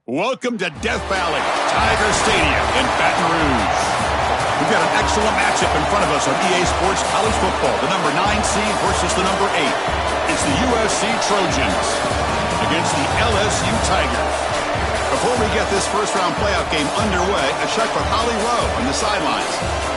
Welcome to Death Valley, Tiger Stadium in Baton Rouge. We've got an excellent matchup in front of us on EA Sports College Football. The number 9 seed versus the number 8. It's the USC Trojans against the LSU Tigers. Before we get this first-round playoff game underway, a check with Holly Rowe on the sidelines.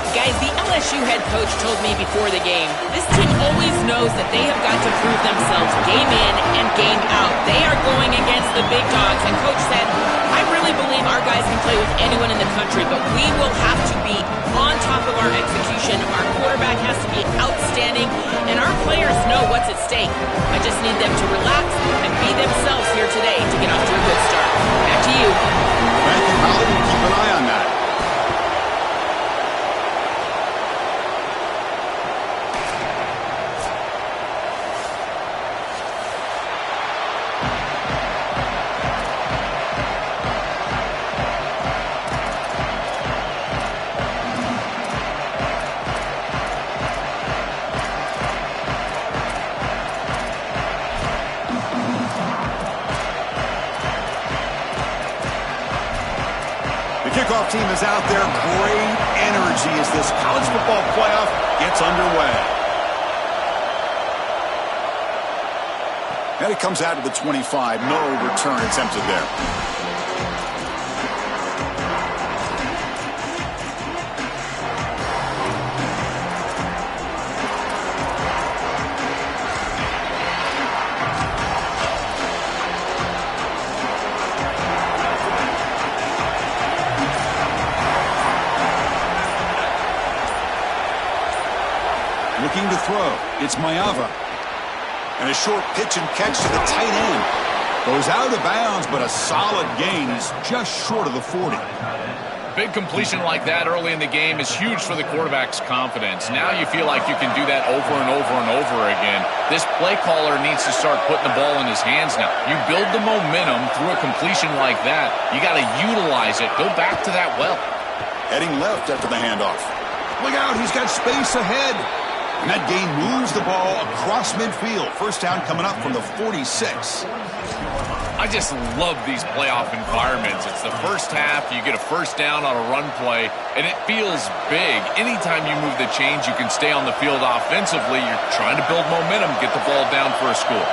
Guys, the LSU head coach told me before the game, this team always knows that they have got to prove themselves game in and game out. They are going against the big dogs, and coach said, I really believe our guys can play with anyone in the country, but we will have to be on top of our execution. Our quarterback has to be outstanding, and our players know what's at stake. I just need them to relax and be themselves here today to get off to a good start. Back to you. Thank you, Holly. We'll keep an eye on that. Kickoff team is out there. Great energy as this college football playoff gets underway. And it comes out to the 25. No return attempted there. Looking to throw. It's Mayava. And a short pitch and catch to the tight end. Goes out of bounds, but a solid gain. Is just short of the 40. Big completion like that early in the game is huge for the quarterback's confidence. Now you feel like you can do that over and over and over again. This play caller needs to start putting the ball in his hands now. You build the momentum through a completion like that. You got to utilize it. Go back to that well. Heading left after the handoff. Look out, he's got space ahead. And that gain moves the ball across midfield. First down coming up from the 46. I just love these playoff environments. It's the first half. You get a first down on a run play, and it feels big. Anytime you move the chains, you can stay on the field offensively. You're trying to build momentum, get the ball down for a score.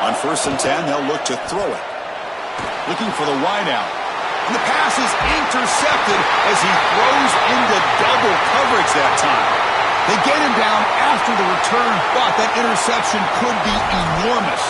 On 1st and 10, they'll look to throw it. Looking for the wideout. And the pass is intercepted as he throws into double coverage that time. They get him down after the return, but that interception could be enormous.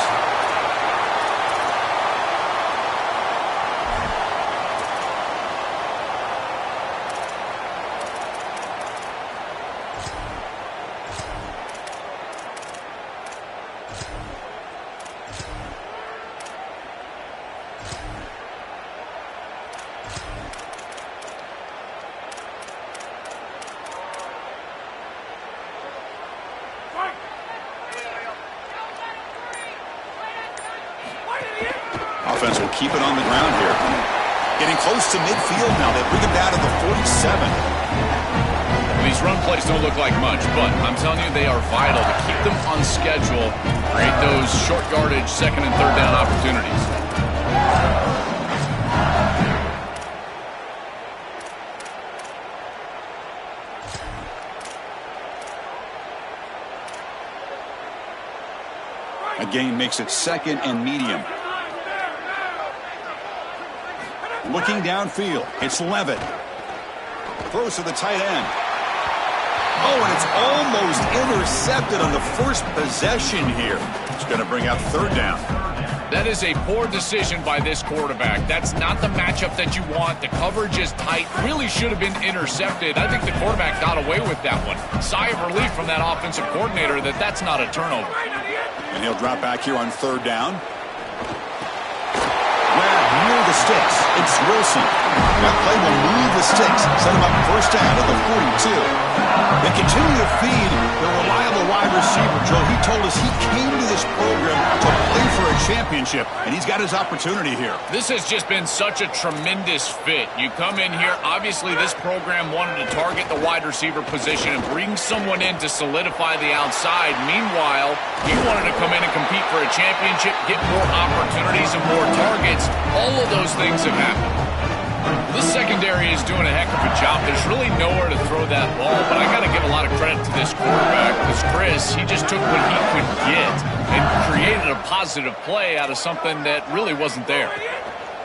Offense will keep it on the ground here. Getting close to midfield now. They bring it down to the 47. These run plays don't look like much, but I'm telling you, they are vital to keep them on schedule, create those short yardage second and third down opportunities. A gain makes it second and medium. Looking downfield, it's Levitt. Throws to the tight end. Oh, and it's almost intercepted on the first possession here. It's going to bring up third down. That is a poor decision by this quarterback. That's not the matchup that you want. The coverage is tight. Really should have been intercepted. I think the quarterback got away with that one. Sigh of relief from that offensive coordinator that that's not a turnover. And he'll drop back here on third down. Grab near the the sticks. It's Wilson. That play will move the sticks, set him up first down at the 42. They continue to feed the reliable wide receiver, Joe. He told us he came to this program to play for a championship, and he's got his opportunity here. This has just been such a tremendous fit. You come in here, obviously this program wanted to target the wide receiver position and bring someone in to solidify the outside. Meanwhile, he wanted to come in and compete for a championship, get more opportunities and more targets. All of those things have happened. This secondary is doing a heck of a job. There's really nowhere to throw that ball, but I got to give a lot of credit to this quarterback because Chris, he just took what he could get and created a positive play out of something that really wasn't there.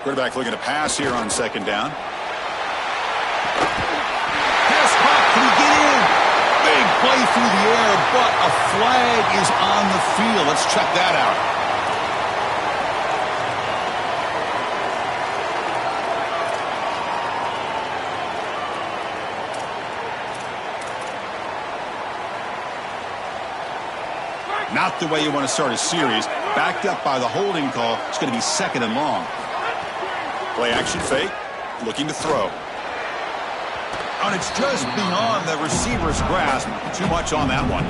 Quarterback looking to pass here on second down. Pass caught. Can he get in? Big play through the air, but a flag is on the field. Let's check that out. Not the way you want to start a series. Backed up by the holding call. It's going to be second and long. Play action fake. Looking to throw. And it's just beyond the receiver's grasp. Too much on that one.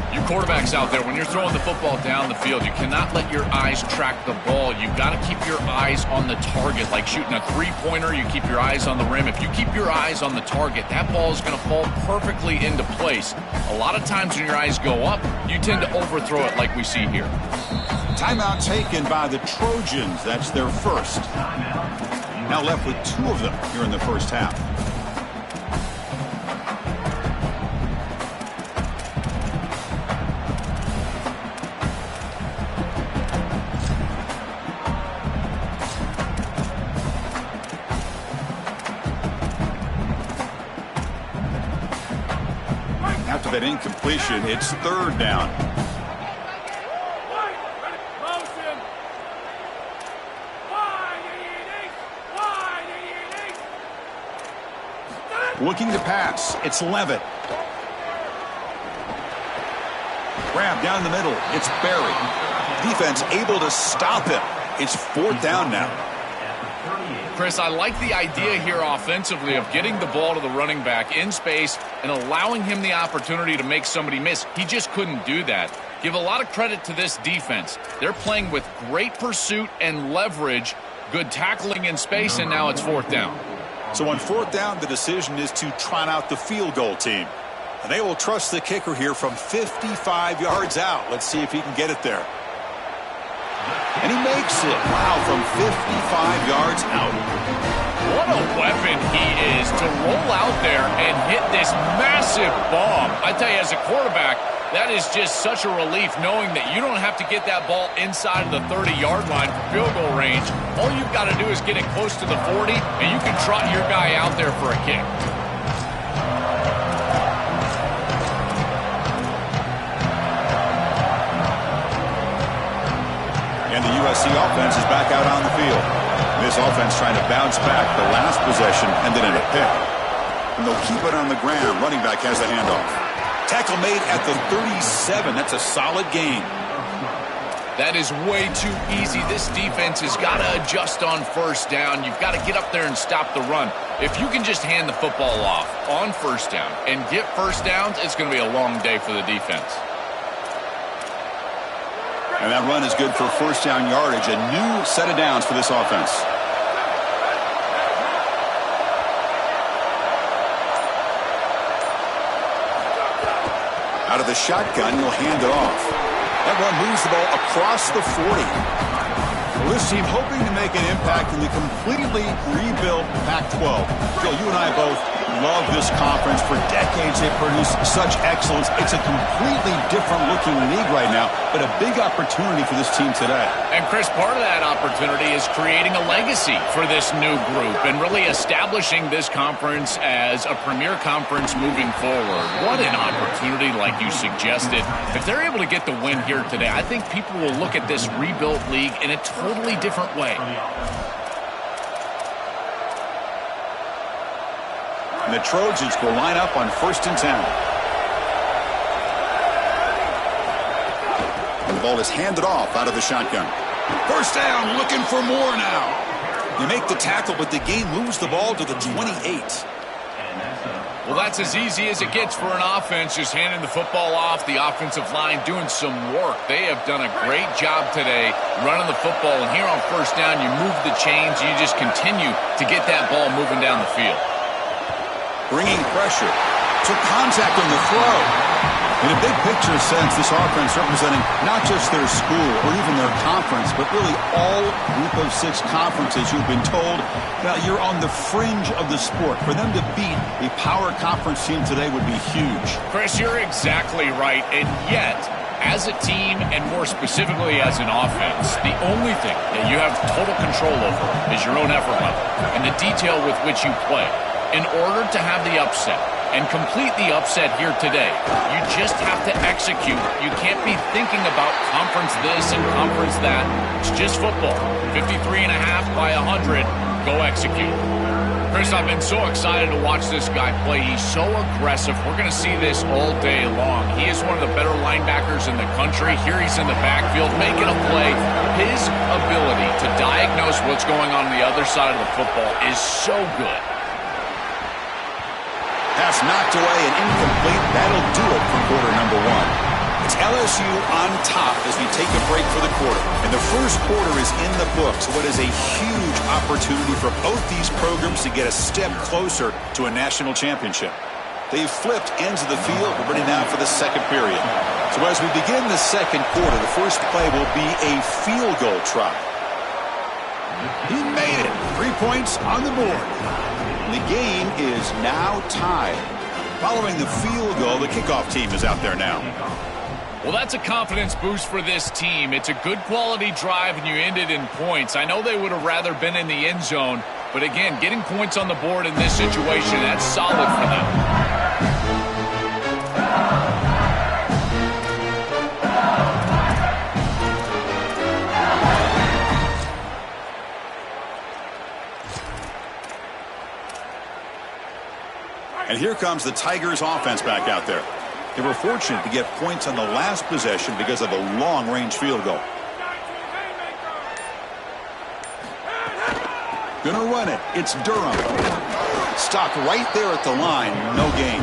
You quarterbacks out there, when you're throwing the football down the field, you cannot let your eyes track the ball. You've got to keep your eyes on the target. Like shooting a three-pointer, you keep your eyes on the rim. If you keep your eyes on the target, that ball is going to fall perfectly into place. A lot of times when your eyes go up, you tend to overthrow it like we see here. Timeout taken by the Trojans. That's their first. Now left with two of them here in the first half. After that incompletion, it's third down. Looking to pass. It's Levitt. Grab down the middle. It's Berry. Defense able to stop him. It's fourth down now. Chris, I like the idea here offensively of getting the ball to the running back in space and allowing him the opportunity to make somebody miss. He just couldn't do that. Give a lot of credit to this defense. They're playing with great pursuit and leverage, good tackling in space, and now it's fourth down. So on fourth down, the decision is to trot out the field goal team. And they will trust the kicker here from 55 yards out. Let's see if he can get it there. And he makes it. Wow, from 55 yards out. What a weapon he is to roll out there and hit this massive bomb. I tell you, as a quarterback, that is just such a relief knowing that you don't have to get that ball inside of the 30-yard line for field goal range. All you've got to do is get it close to the 40, and you can trot your guy out there for a kick. And the USC offense is back out on the field. This offense trying to bounce back the last possession and then in a pick. And they'll keep it on the ground. Running back has the handoff. Tackle made at the 37. That's a solid gain. That is way too easy. This defense has got to adjust on first down. You've got to get up there and stop the run. If you can just hand the football off on first down and get first downs, it's going to be a long day for the defense. And that run is good for first down yardage. A new set of downs for this offense. Out of the shotgun, he'll hand it off. That run moves the ball across the 40. Well, this team hoping to make an impact in the completely rebuilt Pac-12. Joe, you and I both love this conference. For decades, they've produced such excellence. It's a completely different-looking league right now, but a big opportunity for this team today. And, Chris, part of that opportunity is creating a legacy for this new group and really establishing this conference as a premier conference moving forward. What an opportunity, like you suggested. If they're able to get the win here today, I think people will look at this rebuilt league in a totally different way. And the Trojans will line up on 1st and 10. And the ball is handed off out of the shotgun. First down, looking for more now. You make the tackle, but the game moves the ball to the 28. Well, that's as easy as it gets for an offense, just handing the football off. The offensive line doing some work. They have done a great job today running the football. And here on first down, you move the chains. You just continue to get that ball moving down the field. Bringing pressure. Took contact on the throw. In a big picture sense, this offense representing not just their school or even their conference, but really all group of 6 conferences who've been told that you're on the fringe of the sport. For them to beat a power conference team today would be huge. Chris, you're exactly right. And yet, as a team, and more specifically as an offense, the only thing that you have total control over is your own effort level and the detail with which you play. In order to have the upset and complete the upset here today, you just have to execute. You can't be thinking about conference this and conference that. It's just football. 53.5 by 100. Go execute. Chris, I've been so excited to watch this guy play. He's so aggressive. We're going to see this all day long. He is one of the better linebackers in the country. Here he's in the backfield making a play. His ability to diagnose what's going on the other side of the football is so good. Pass knocked away and incomplete. That'll do it for quarter number 1. It's LSU on top as we take a break for the quarter. And the first quarter is in the books. What is a huge opportunity for both these programs to get a step closer to a national championship. They've flipped ends of the field. We're ready now for the second period. So as we begin the second quarter, the first play will be a field goal try. He made it. 3 points on the board. The game is now tied. Following the field goal, the kickoff team is out there now. Well, that's a confidence boost for this team. It's a good quality drive, and you end it in points. I know they would have rather been in the end zone, but again, getting points on the board in this situation, that's solid for them. And here comes the Tigers offense back out there. They were fortunate to get points on the last possession because of a long-range field goal. Gonna run it. It's Durham. Stopped right there at the line. No gain.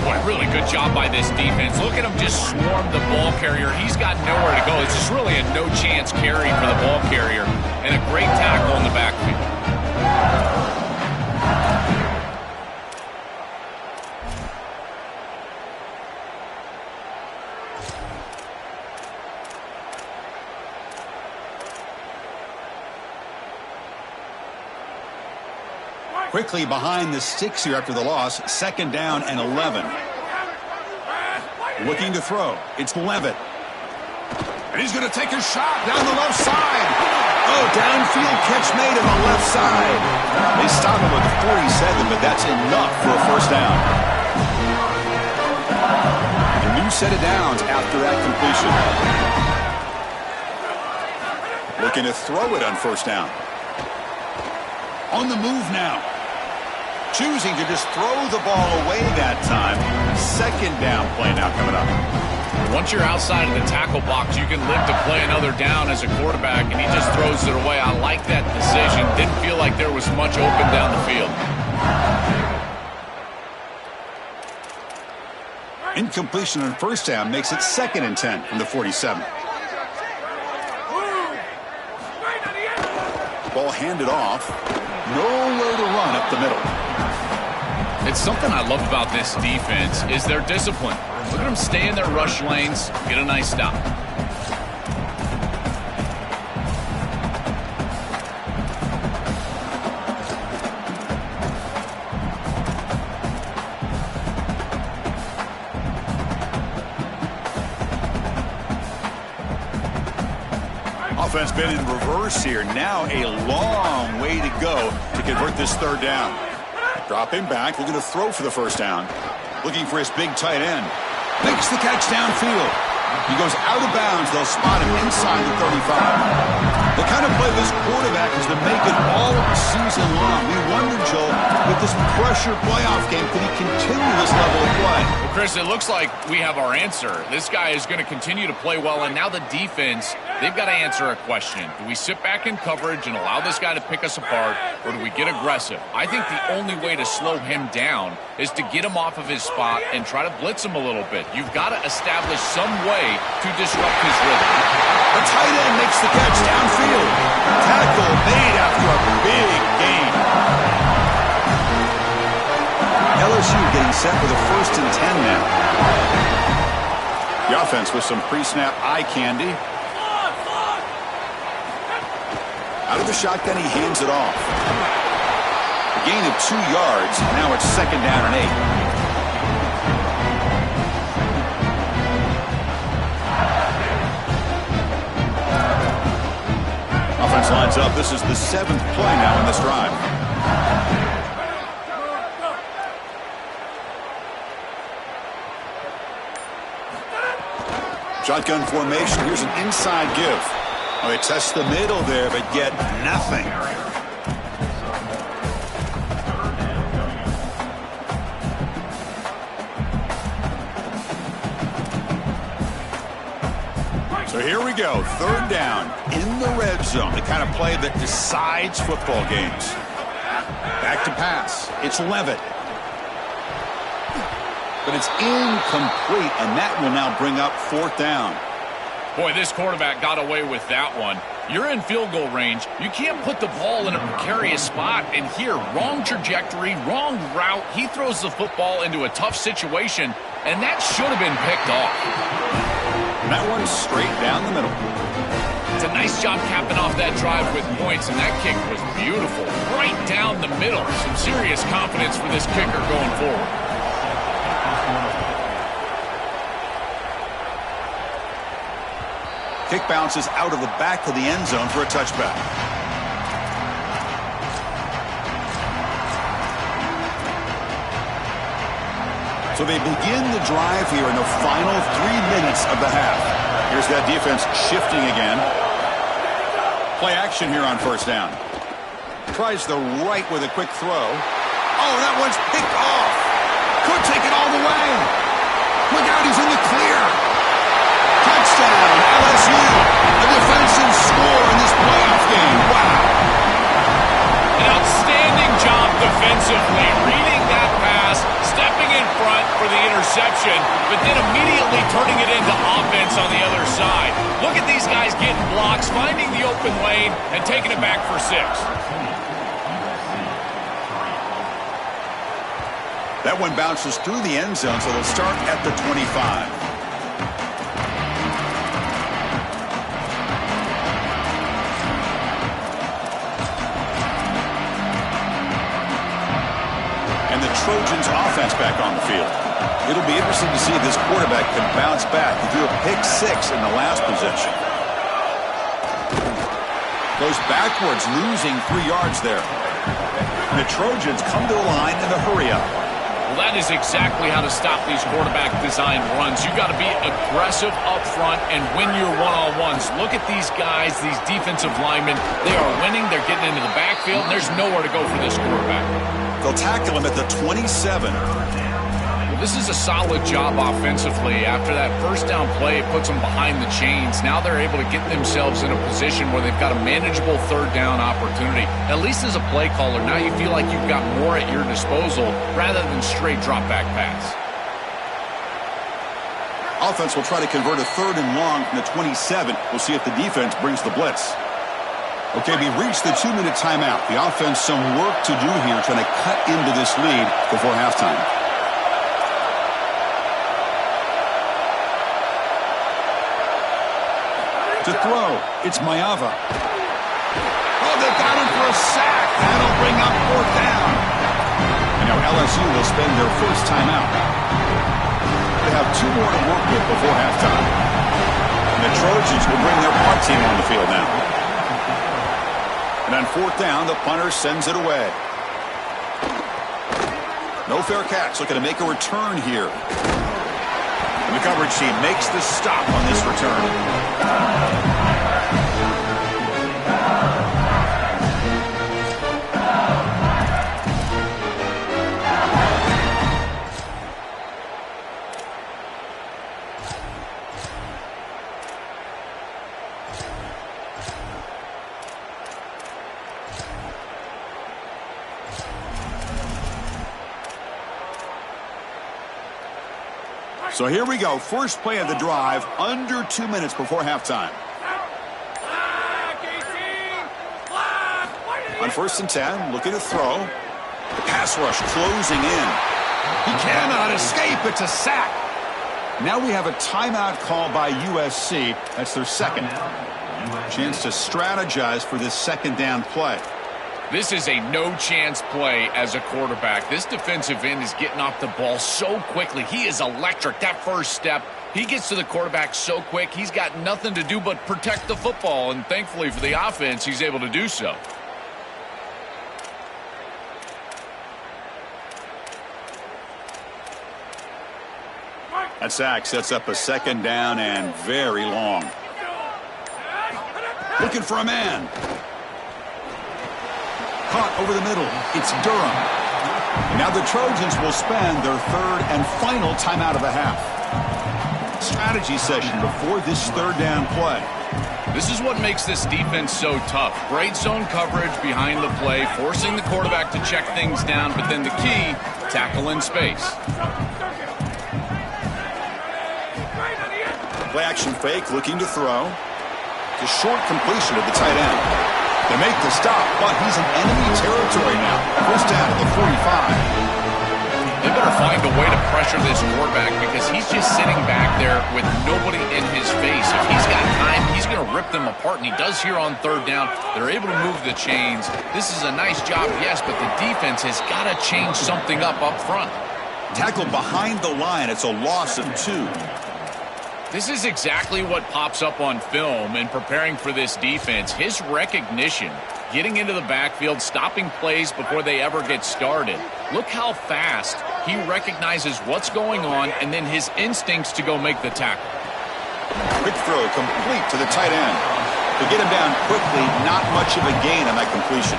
Boy, really good job by this defense. Look at him just swarm the ball carrier. He's got nowhere to go. It's just really a no-chance carry for the ball carrier. And a great tackle in the backfield. Quickly behind the sticks here after the loss. Second down and 11. Looking to throw. It's Levitt. And he's going to take a shot down the left side. Oh, downfield catch made on the left side. They stop him with the 47, but that's enough for a first down. A new set of downs after that completion. Looking to throw it on first down. On the move now. Choosing to just throw the ball away that time. Second down play now coming up. Once you're outside of the tackle box, you can live to play another down as a quarterback, and he just throws it away. I like that decision. Didn't feel like there was much open down the field. Incompletion on first down makes it 2nd and 10 from the 47. Ball handed off. Nowhere to run up the middle. It's something I love about this defense is their discipline. Look at them stay in their rush lanes, get a nice stop. Offense been in reverse here. Now a long way to go to convert this third down. Dropping back, looking to throw for the first down. Looking for his big tight end. Makes the catch downfield. He goes out of bounds. They'll spot him inside the 35. The kind of play this quarterback has been making all season long. We wonder, Joel, with this pressure playoff game, could he continue this level of play? Well, Chris, it looks like we have our answer. This guy is going to continue to play well, and now the defense, they've got to answer a question. Do we sit back in coverage and allow this guy to pick us apart, or do we get aggressive? I think the only way to slow him down is to get him off of his spot and try to blitz him a little bit. You've got to establish some way to disrupt his rhythm. The tight end makes the catch downfield. Tackle made after a big gain. LSU getting set with a 1st and 10 now. The offense with some pre-snap eye candy. Out of the shotgun, he hands it off. A gain of 2 yards. Now it's 2nd down and 8. Offense lines up. This is the 7th play now in this drive. Shotgun formation. Here's an inside give. Well, they test the middle there, but get nothing. So here we go. 3rd down in the red zone. The kind of play that decides football games. Back to pass. It's Levitt. But it's incomplete, and that will now bring up 4th down. Boy, this quarterback got away with that one. You're in field goal range. You can't put the ball in a precarious spot. And here, wrong trajectory, wrong route. He throws the football into a tough situation, and that should have been picked off. And that one's straight down the middle. It's a nice job capping off that drive with points, and that kick was beautiful. Right down the middle. Some serious confidence for this kicker going forward. Kick bounces out of the back of the end zone for a touchback. So they begin the drive here in the final 3 minutes of the half. Here's that defense shifting again. Play action here on 1st down. Tries the right with a quick throw. Oh, that one's picked off. Could take it all the way. Look out, he's in the clear. Touchdown, LSU. A defensive score in this playoff game. Wow. An outstanding job defensively, reading that pass, stepping in front for the interception, but then immediately turning it into offense on the other side. Look at these guys getting blocks, finding the open lane, and taking it back for 6. That one bounces through the end zone, so they'll start at the 25. Trojans offense back on the field. It'll be interesting to see if this quarterback can bounce back. He threw a pick 6 in the last possession. Goes backwards, losing 3 yards there. And the Trojans come to the line in a hurry up. Well, that is exactly how to stop these quarterback design runs. You've got to be aggressive up front and win your one-on-ones. Look at these guys, these defensive linemen. They are winning. They're getting into the backfield, and there's nowhere to go for this quarterback. They'll tackle him at the 27. Well, this is a solid job offensively. After that 1st down play, it puts them behind the chains. Now they're able to get themselves in a position where they've got a manageable 3rd down opportunity. At least as a play caller, now you feel like you've got more at your disposal rather than straight drop-back pass. Offense will try to convert a 3rd and long from the 27. We'll see if the defense brings the blitz. Okay, we reached the 2-minute timeout. The offense some work to do here, trying to cut into this lead before halftime. To throw, it's Mayava. Oh, they got him for a sack. That'll bring up 4th down. And now LSU will spend their first timeout. They have 2 more to work with before halftime. And the Trojans will bring their punt team on the field now. And on 4th down, the punter sends it away. No fair catch. Looking to make a return here. And the coverage team makes the stop on this return. So here we go. First play of the drive, under 2 minutes before halftime. On 1st and 10, looking to throw. The pass rush closing in. He cannot escape. It's a sack. Now we have a timeout call by USC. That's their second. Chance to strategize for this second down play. This is a no-chance play as a quarterback. This defensive end is getting off the ball so quickly. He is electric. That first step, he gets to the quarterback so quick, he's got nothing to do but protect the football. And thankfully for the offense, he's able to do so. That sack sets up a second down and very long. Looking for a man. Caught over the middle. It's Durham. Now the Trojans will spend their third and final timeout of the half. Strategy session before this third down play. This is what makes this defense so tough. Great zone coverage behind the play, forcing the quarterback to check things down, but then the key, tackle in space. Play action fake, looking to throw. The short completion of the tight end. They make the stop, but he's in enemy territory now. First down at the 45. They better find a way to pressure this quarterback because he's just sitting back there with nobody in his face. If he's got time, he's going to rip them apart, and he does here on third down. They're able to move the chains. This is a nice job, yes, but the defense has got to change something up front. Tackle behind the line. It's a loss of 2. This is exactly what pops up on film in preparing for this defense. His recognition, getting into the backfield, stopping plays before they ever get started. Look how fast he recognizes what's going on and then his instincts to go make the tackle. Quick throw complete to the tight end. To get him down quickly, not much of a gain on that completion.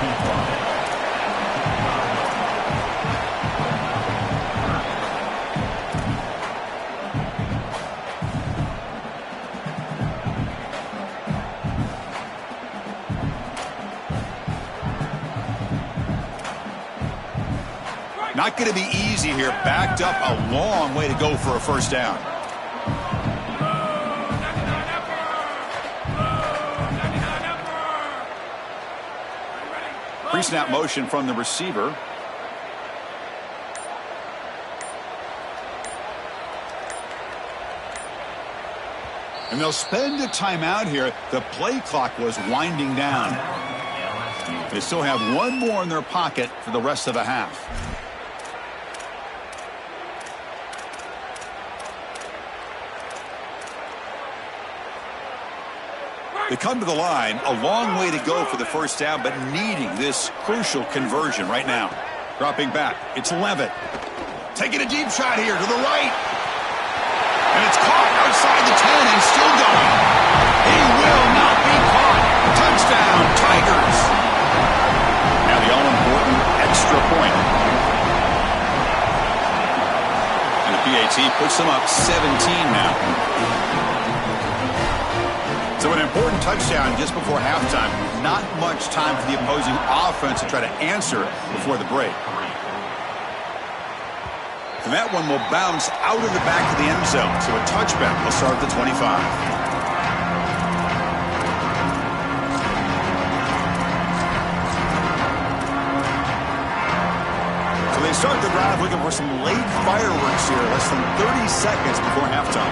Not going to be easy here. Backed up a long way to go for a first down. Pre-snap motion from the receiver. And they'll spend a timeout here. The play clock was winding down. They still have one more in their pocket for the rest of the half. They come to the line, a long way to go for the first down, but needing this crucial conversion right now. Dropping back, it's Levitt. Taking a deep shot here to the right. And it's caught outside the 10 and still going. He will not be caught. Touchdown, Tigers. Now the all-important extra point. And the PAT puts them up 17 now. So an important touchdown just before halftime. Not much time for the opposing offense to try to answer before the break. And that one will bounce out of the back of the end zone. So a touchback will start at the 25. So they start the drive looking for some late fireworks here. Less than 30 seconds before halftime.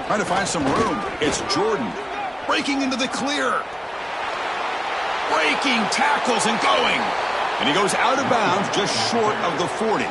Trying to find some room. It's Jordan breaking into the clear. Breaking tackles and going. And he goes out of bounds just short of the 40.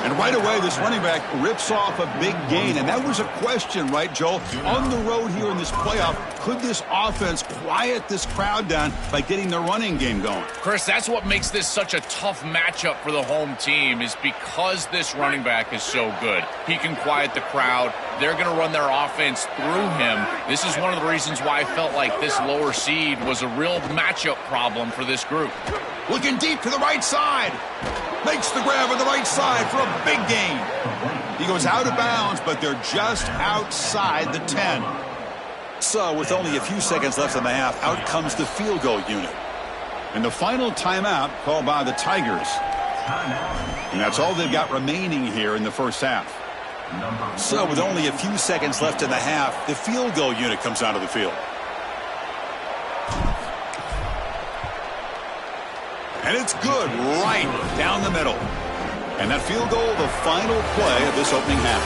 And right away, this running back rips off a big gain. And that was a question, right, Joel? On the road here in this playoff, could this offense quiet this crowd down by getting their running game going? Chris, that's what makes this such a tough matchup for the home team is because this running back is so good. He can quiet the crowd. They're going to run their offense through him. This is one of the reasons why I felt like this lower seed was a real matchup problem for this group. Looking deep to the right side. Makes the grab on the right side for a big gain. He goes out of bounds, but they're just outside the 10. So with only a few seconds left in the half, out comes the field goal unit. And the final timeout called by the Tigers. And that's all they've got remaining here in the first half. So with only a few seconds left in the half, the field goal unit comes onto the field. And it's good right down the middle. And that field goal, the final play of this opening half.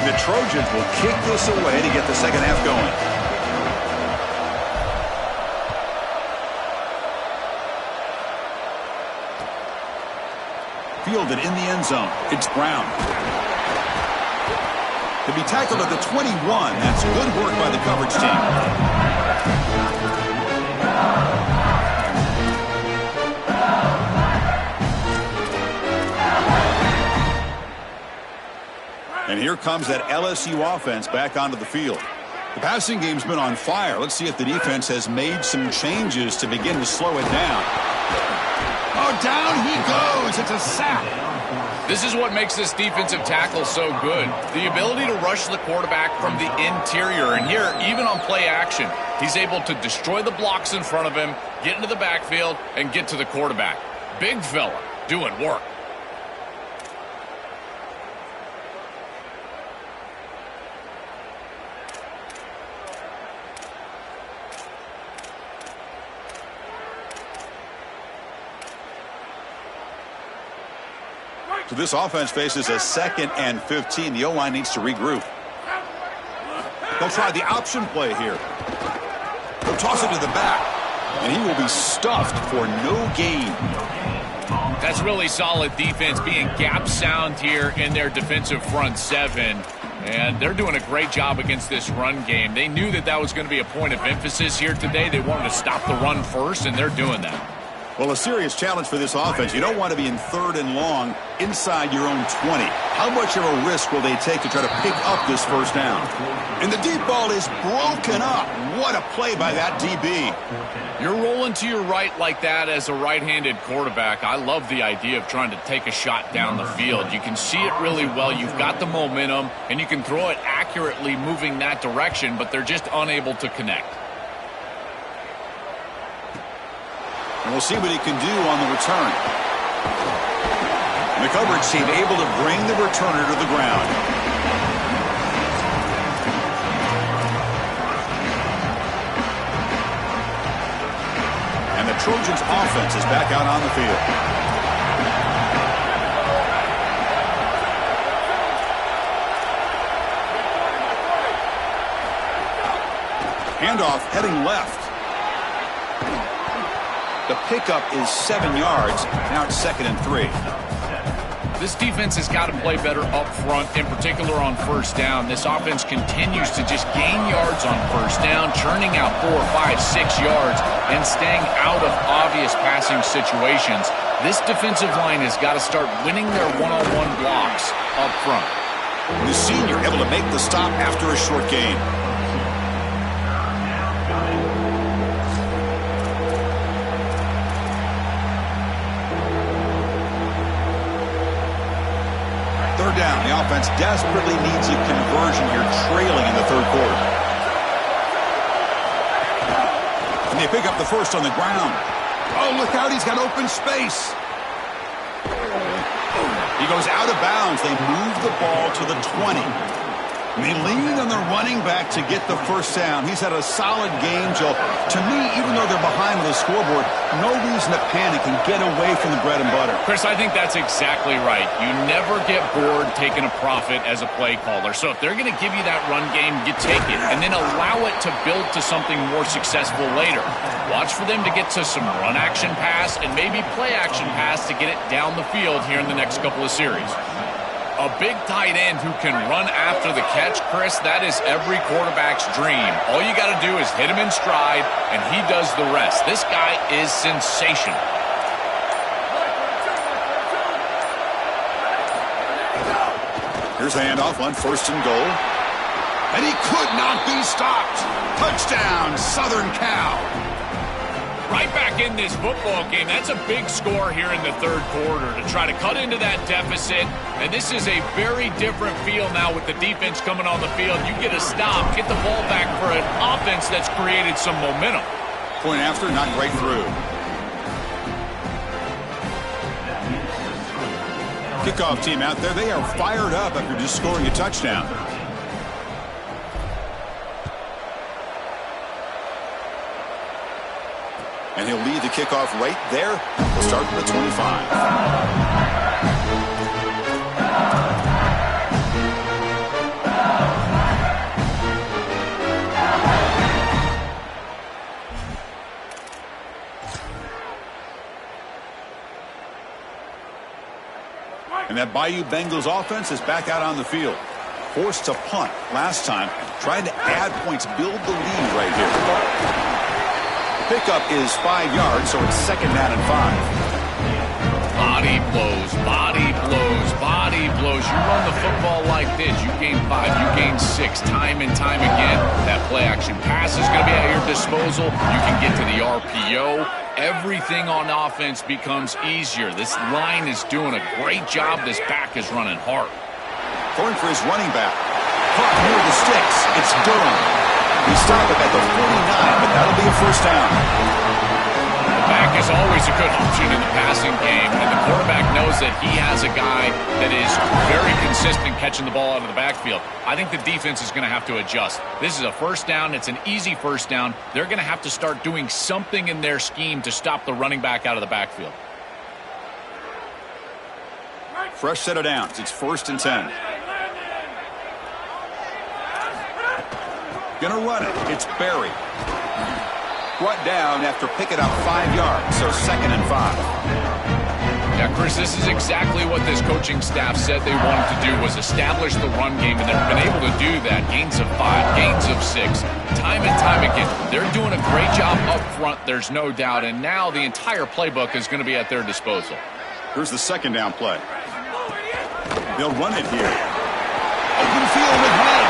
The Trojans will kick this away to get the second half going. Fielded in the end zone. It's Brown. To be tackled at the 21. That's good work by the coverage team. And here comes that LSU offense back onto the field. The passing game's been on fire. Let's see if the defense has made some changes to begin to slow it down. Oh, down he goes. It's a sack. This is what makes this defensive tackle so good. The ability to rush the quarterback from the interior. And here, even on play action, he's able to destroy the blocks in front of him, get into the backfield, and get to the quarterback. Big fella doing work. So this offense faces a 2nd and 15. The O-line needs to regroup. They'll try the option play here. They'll toss it to the back, and he will be stuffed for no gain. That's really solid defense, being gap sound here in their defensive front seven. And they're doing a great job against this run game. They knew that that was going to be a point of emphasis here today. They wanted to stop the run first, and they're doing that. Well, a serious challenge for this offense. You don't want to be in 3rd and long inside your own 20. How much of a risk will they take to try to pick up this first down? And the deep ball is broken up. What a play by that DB. You're rolling to your right like that as a right-handed quarterback. I love the idea of trying to take a shot down the field. You can see it really well. You've got the momentum, and you can throw it accurately moving that direction, but they're just unable to connect. And we'll see what he can do on the return. And the coverage team able to bring the returner to the ground. And the Trojans' offense is back out on the field. Handoff heading left. The pickup is 7 yards. Now it's 2nd and 3. This defense has got to play better up front, in particular on first down. This offense continues to just gain yards on first down, churning out 4, 5, 6 yards, and staying out of obvious passing situations. This defensive line has got to start winning their one-on-one blocks up front. The senior able to make the stop after a short gain. Down. The offense desperately needs a conversion here, trailing in the 3rd quarter. And they pick up the first on the ground. Oh, look out. He's got open space. He goes out of bounds. They move the ball to the 20. And they lean on the running back to get the first down. He's had a solid game, Joe. To me, even though they're behind on the scoreboard, no reason to panic and get away from the bread and butter. Chris, I think that's exactly right. You never get bored taking a profit as a play caller. So if they're going to give you that run game, you take it. And then allow it to build to something more successful later. Watch for them to get to some run action pass and maybe play action pass to get it down the field here in the next couple of series. A big tight end who can run after the catch, Chris, that is every quarterback's dream. All you got to do is hit him in stride, and he does the rest. This guy is sensational. Here's a handoff on 1st and goal. And he could not be stopped. Touchdown, Southern Cal. Right back in this football game. That's a big score here in the third quarter to try to cut into that deficit. And this is a very different feel now with the defense coming on the field. You get a stop, get the ball back for an offense that's created some momentum. Point after, not right through. Kickoff team out there, they are fired up after just scoring a touchdown. And he'll lead the kickoff right there. We'll start from the 25. And that Bayou Bengals offense is back out on the field. Forced to punt last time. Trying to add points, build the lead right here. Pickup is 5 yards, so it's second down and 5. Body blows, body blows, body blows. You run the football like this, you gain 5, you gain 6, time and time again. That play action pass is going to be at your disposal. You can get to the RPO. Everything on offense becomes easier. This line is doing a great job. This back is running hard. Going for his running back. Caught near the sticks. It's Durham. We stop it at the 49, but that'll be a first down. The back is always a good option in the passing game, and the quarterback knows that he has a guy that is very consistent catching the ball out of the backfield. I think the defense is going to have to adjust. This is a first down. It's an easy first down. They're going to have to start doing something in their scheme to stop the running back out of the backfield. Fresh set of downs. It's 1st and 10. Gonna run it. It's Barry. Brought down after picking up 5 yards, so 2nd and 5. Yeah, Chris, this is exactly what this coaching staff said they wanted to do, was establish the run game, and they've been able to do that. Gains of 5, gains of 6, time and time again. They're doing a great job up front, there's no doubt, and now the entire playbook is going to be at their disposal. Here's the second down play. They'll run it here. Open field with Head.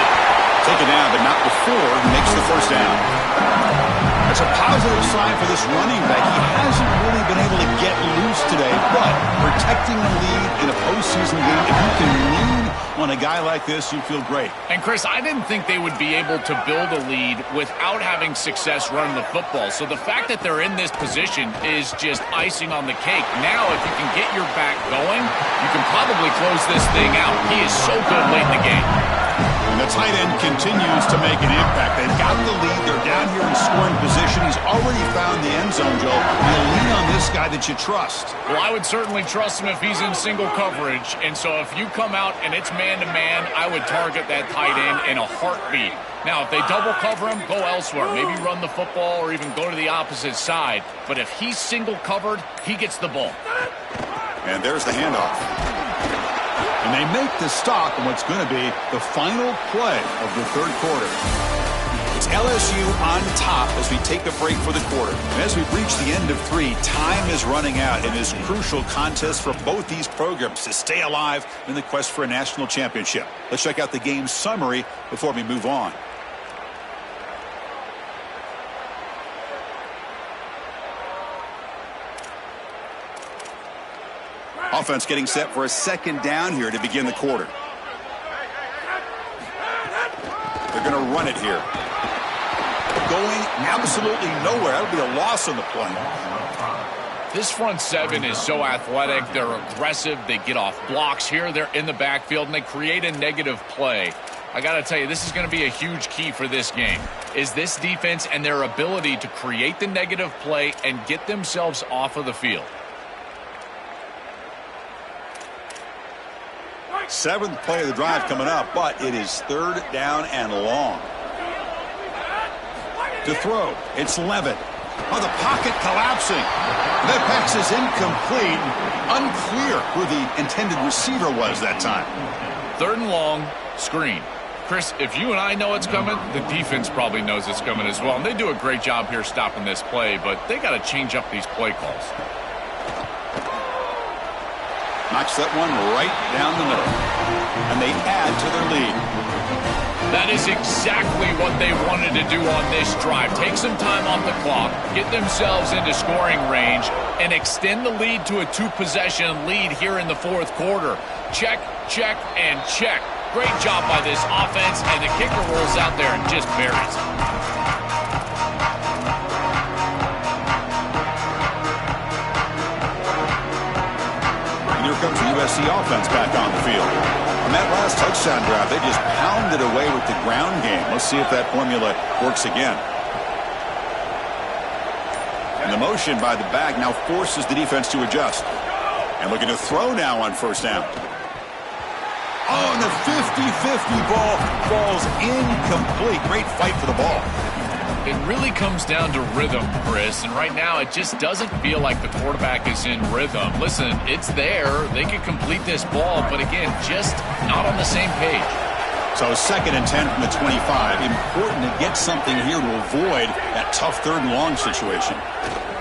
Take it down, but not before he makes the first down. It's a positive sign for this running back. He hasn't really been able to get loose today, but protecting the lead in a postseason game, if you can lean on a guy like this, you feel great. And Chris, I didn't think they would be able to build a lead without having success running the football. So the fact that they're in this position is just icing on the cake. Now, if you can get your back going, you can probably close this thing out. He is so good late in the game. And the tight end continues to make an impact. They've got the lead. They're down here in scoring position. He's already found the end zone, Joe. You'll lean on this guy that you trust. Well, I would certainly trust him if he's in single coverage. And so if you come out and it's man-to-man, I would target that tight end in a heartbeat. Now, if they double cover him, go elsewhere. Maybe run the football or even go to the opposite side. But if he's single covered, he gets the ball. And there's the handoff. And they make the stop on what's going to be the final play of the third quarter. It's LSU on top as we take a break for the quarter. And as we reach the end of 3, time is running out in this crucial contest for both these programs to stay alive in the quest for a national championship. Let's check out the game summary before we move on. Offense getting set for a second down here to begin the quarter. They're going to run it here. Going absolutely nowhere. That'll be a loss on the play. This front seven is so athletic. They're aggressive. They get off blocks here. They're in the backfield, and they create a negative play. I got to tell you, this is going to be a huge key for this game, is this defense and their ability to create the negative play and get themselves off of the field. 7th play of the drive coming up, but it is 3rd down and long. To throw, it's Levitt. Oh, the pocket collapsing. That pass is incomplete. Unclear who the intended receiver was that time. 3rd and long, screen. Chris, if you and I know it's coming, the defense probably knows it's coming as well. And they do a great job here stopping this play, but they got to change up these play calls. Knocks that one right down the middle. And they add to their lead. That is exactly what they wanted to do on this drive. Take some time off the clock, get themselves into scoring range, and extend the lead to a two-possession lead here in the fourth quarter. Check, check, and check. Great job by this offense, and the kicker rolls out there and just buries it. And here comes the USC offense back on the field. On that last touchdown drive, they just pounded away with the ground game. Let's see if that formula works again. And the motion by the back now forces the defense to adjust. And looking to throw now on first down. Oh, and the 50-50 ball falls incomplete. Great fight for the ball. It really comes down to rhythm, Chris, and right now it just doesn't feel like the quarterback is in rhythm. Listen, it's there. They can complete this ball, but again, just not on the same page. So 2nd and 10 from the 25. Important to get something here to avoid that tough 3rd and long situation.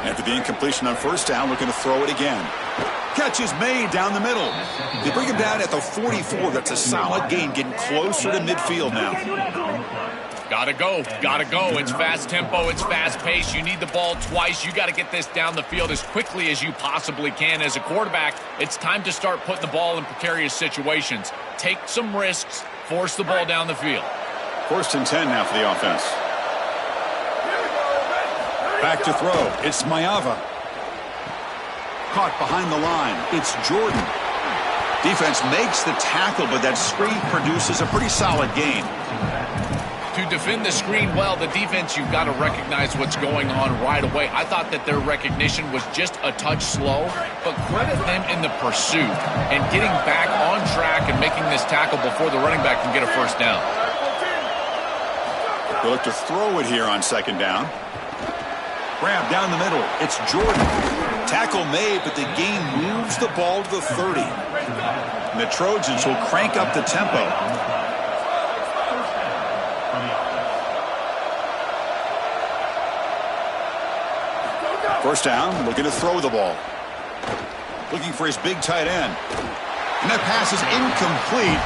After the incompletion on first down, looking to throw it again. Catch is made down the middle. They bring him down at the 44. That's a solid gain, getting closer to midfield now. Gotta go, gotta go. It's fast tempo, it's fast pace. You need the ball twice. You got to get this down the field as quickly as you possibly can. As a quarterback, it's time to start putting the ball in precarious situations. Take some risks, force the ball down the field. 1st and 10 now for the offense. Back to throw. It's Maeva. Caught behind the line. It's Jordan. Defense makes the tackle, but that screen produces a pretty solid gain. To defend the screen well, the defense, you've got to recognize what's going on right away. I thought that their recognition was just a touch slow, but credit them in the pursuit and getting back on track and making this tackle before the running back can get a first down. They look to throw it here on 2nd down. Grab down the middle. It's Jordan. Tackle made, but the gain moves the ball to the 30. And the Trojans will crank up the tempo. First down, looking to throw the ball. Looking for his big tight end. And that pass is incomplete.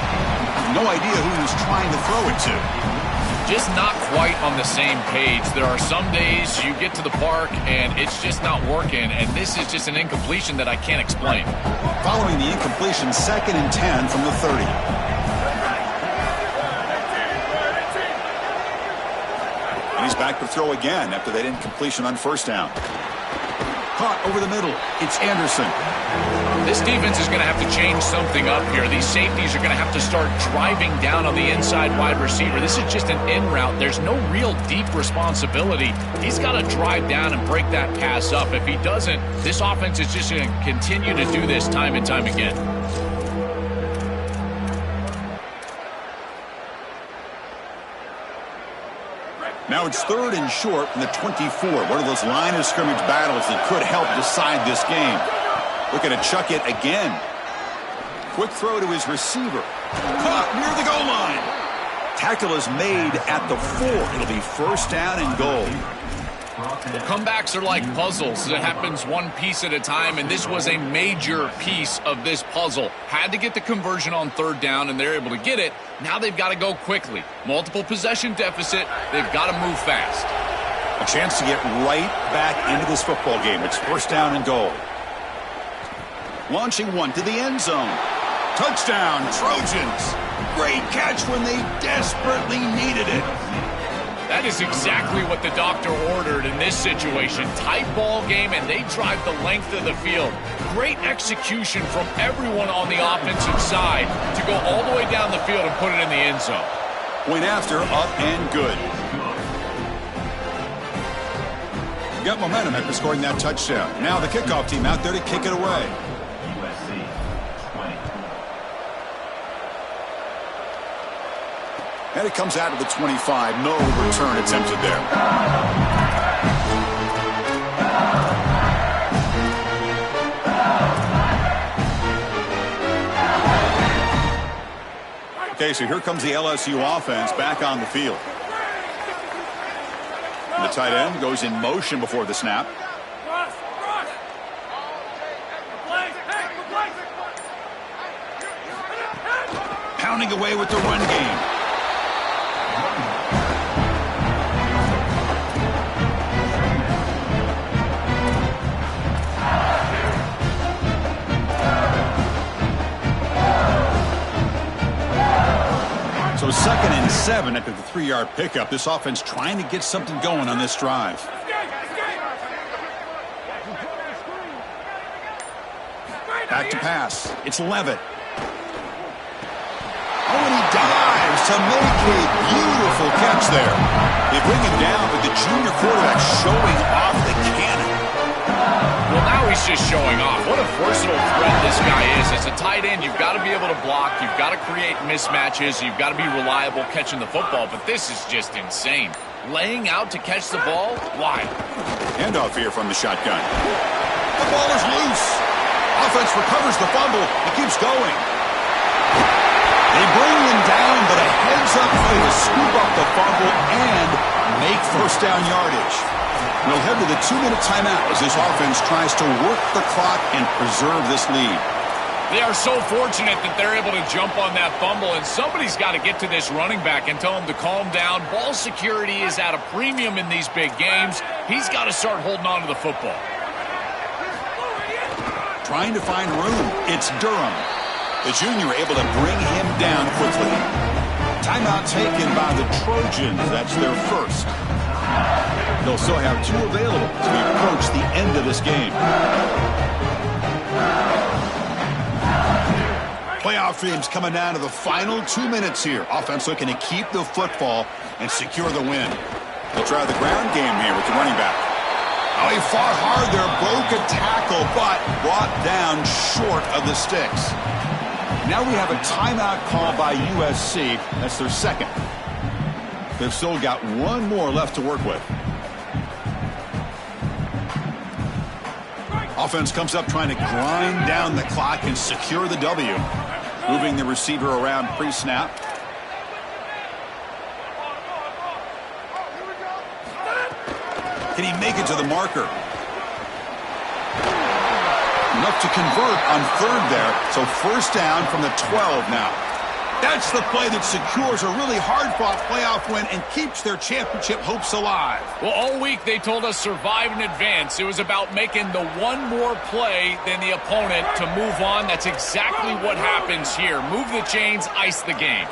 No idea who he was trying to throw it to. Just not quite on the same page. There are some days you get to the park and it's just not working, and this is just an incompletion that I can't explain. Following the incompletion, 2nd and 10 from the 30. And he's back to throw again after that incompletion on first down. Caught over the middle. It's Anderson. This defense is going to have to change something up here. These safeties are going to have to start driving down on the inside wide receiver. This is just an in route. There's no real deep responsibility. He's got to drive down and break that pass up. If he doesn't, this offense is just going to continue to do this time and time again. Now it's 3rd and short from the 24. One of those line of scrimmage battles that could help decide this game. Looking to chuck it again. Quick throw to his receiver. Caught near the goal line. Tackle is made at the 4. It'll be first down and goal. Comebacks are like puzzles. It happens one piece at a time, and this was a major piece of this puzzle. Had to get the conversion on 3rd down, and they're able to get it. Now they've got to go quickly. Multiple possession deficit. They've got to move fast. A chance to get right back into this football game. It's first down and goal. Launching one to the end zone. Touchdown, Trojans. Great catch when they desperately needed it. That is exactly what the doctor ordered in this situation. Tight ball game, and they drive the length of the field. Great execution from everyone on the offensive side to go all the way down the field and put it in the end zone. Point after, up and good. Got momentum after scoring that touchdown. Now the kickoff team out there to kick it away. And it comes out of the 25. No return attempted there. Okay, so here comes the LSU offense back on the field. And the tight end goes in motion before the snap. Pounding away with the run game. So 2nd and 7 after the 3-yard pickup. This offense trying to get something going on this drive. Back to pass. It's Levitt. Oh, and he dives to make a beautiful catch there. They bring him down, but the junior quarterback showing off the cannon. Well, now he's just showing off. What a versatile threat this guy is. As a tight end, you've got to be able to block. You've got to create mismatches. You've got to be reliable catching the football. But this is just insane. Laying out to catch the ball? Why? Handoff here from the shotgun. The ball is loose. Offense recovers the fumble. It keeps going. They bring him down, but a heads-up play to scoop up the fumble and make first down yardage. We'll head to the 2-minute timeout as this offense tries to work the clock and preserve this lead. They are so fortunate that they're able to jump on that fumble, and somebody's got to get to this running back and tell him to calm down. Ball security is at a premium in these big games. He's got to start holding on to the football. Trying to find room. It's Durham. The junior able to bring him down quickly. Timeout taken by the Trojans. That's their first. They'll still have 2 available as we approach the end of this game. Playoff dreams coming down to the final 2 minutes here. Offense looking to keep the football and secure the win. They'll try the ground game here with the running back. Oh, he fought hard there, broke a tackle, but brought down short of the sticks. Now we have a timeout call by USC. That's their second. They've still got 1 more left to work with. Offense comes up trying to grind down the clock and secure the W. Moving the receiver around pre-snap. Can he make it to the marker? Enough to convert on 3rd there. So first down from the 12 now. That's the play that secures a really hard-fought playoff win and keeps their championship hopes alive. Well, all week they told us survive and advance. It was about making the 1 more play than the opponent to move on. That's exactly what happens here. Move the chains, ice the game.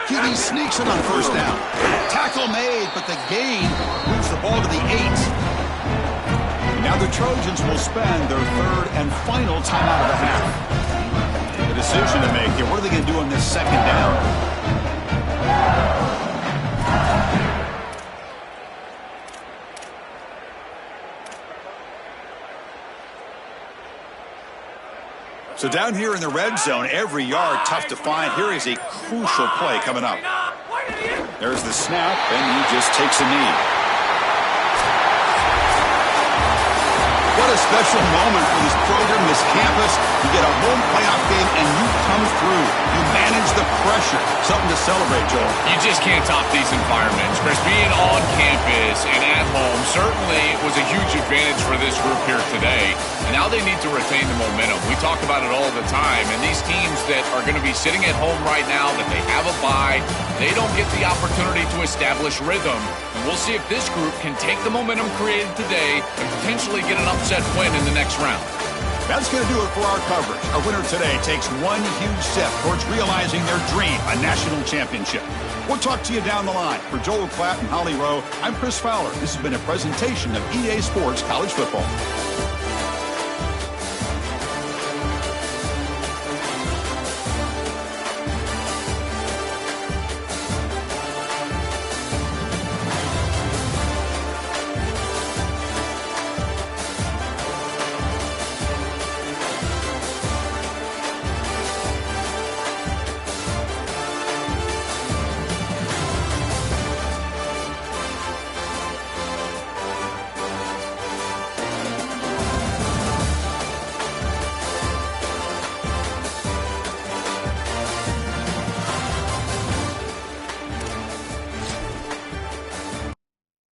QB sneaks it on first down. Tackle made, but the gain moves the ball to the 8. Now the Trojans will spend their 3rd and final timeout of the half. The decision to make here. What are they going to do on this 2nd down? So down here in the red zone, every yard tough to find. Here is a crucial play coming up. There's the snap, and he just takes a knee. What a special moment for this program, this campus. You get a home playoff game, and you come through. You manage the pressure. Something to celebrate, Joel. You just can't top these environments. Chris, being on campus and at home certainly was a huge advantage for this group here today. And now they need to retain the momentum. We talk about it all the time. And these teams that are going to be sitting at home right now, that they have a bye, they don't get the opportunity to establish rhythm. And we'll see if this group can take the momentum created today and potentially get an upset win in the next round. That's going to do it for our coverage. Our winner today takes 1 huge step towards realizing their dream, a national championship. We'll talk to you down the line. For Joel Klatt and Holly Rowe, I'm Chris Fowler. This has been a presentation of EA Sports College Football.